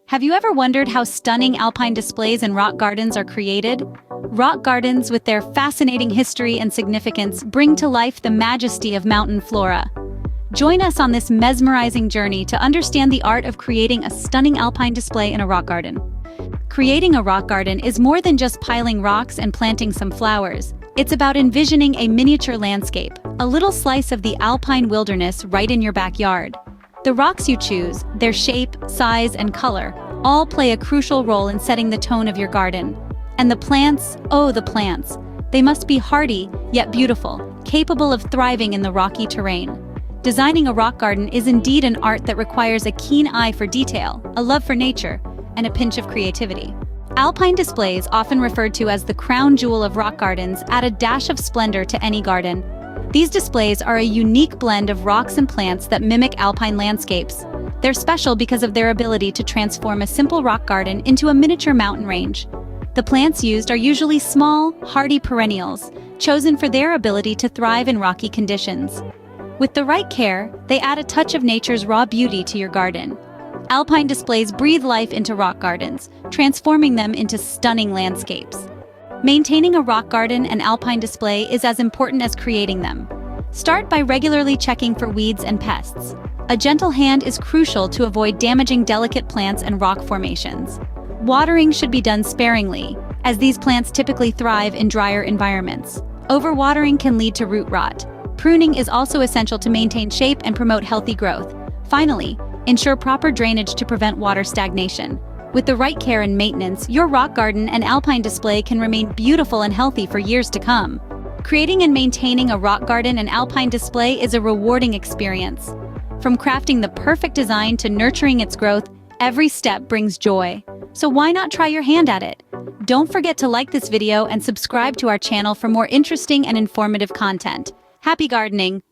Have you ever wondered how stunning alpine displays and rock gardens are created? Rock gardens, with their fascinating history and significance, bring to life the majesty of mountain flora. Join us on this mesmerizing journey to understand the art of creating a stunning alpine display in a rock garden. Creating a rock garden is more than just piling rocks and planting some flowers. It's about envisioning a miniature landscape, a little slice of the alpine wilderness right in your backyard. The rocks you choose, their shape, size, and color, all play a crucial role in setting the tone of your garden. And the plants, oh, the plants. They must be hardy, yet beautiful, capable of thriving in the rocky terrain. Designing a rock garden is indeed an art that requires a keen eye for detail, a love for nature, and a pinch of creativity. Alpine displays, often referred to as the crown jewel of rock gardens, add a dash of splendor to any garden. These displays are a unique blend of rocks and plants that mimic alpine landscapes. They're special because of their ability to transform a simple rock garden into a miniature mountain range. The plants used are usually small, hardy perennials, chosen for their ability to thrive in rocky conditions. With the right care, they add a touch of nature's raw beauty to your garden. Alpine displays breathe life into rock gardens, transforming them into stunning landscapes. Maintaining a rock garden and alpine display is as important as creating them. Start by regularly checking for weeds and pests. A gentle hand is crucial to avoid damaging delicate plants and rock formations. Watering should be done sparingly, as these plants typically thrive in drier environments. Overwatering can lead to root rot. Pruning is also essential to maintain shape and promote healthy growth. Finally, ensure proper drainage to prevent water stagnation. With the right care and maintenance, your rock garden and alpine display can remain beautiful and healthy for years to come. Creating and maintaining a rock garden and alpine display is a rewarding experience. From crafting the perfect design to nurturing its growth, every step brings joy. So why not try your hand at it? Don't forget to like this video and subscribe to our channel for more interesting and informative content. Happy gardening!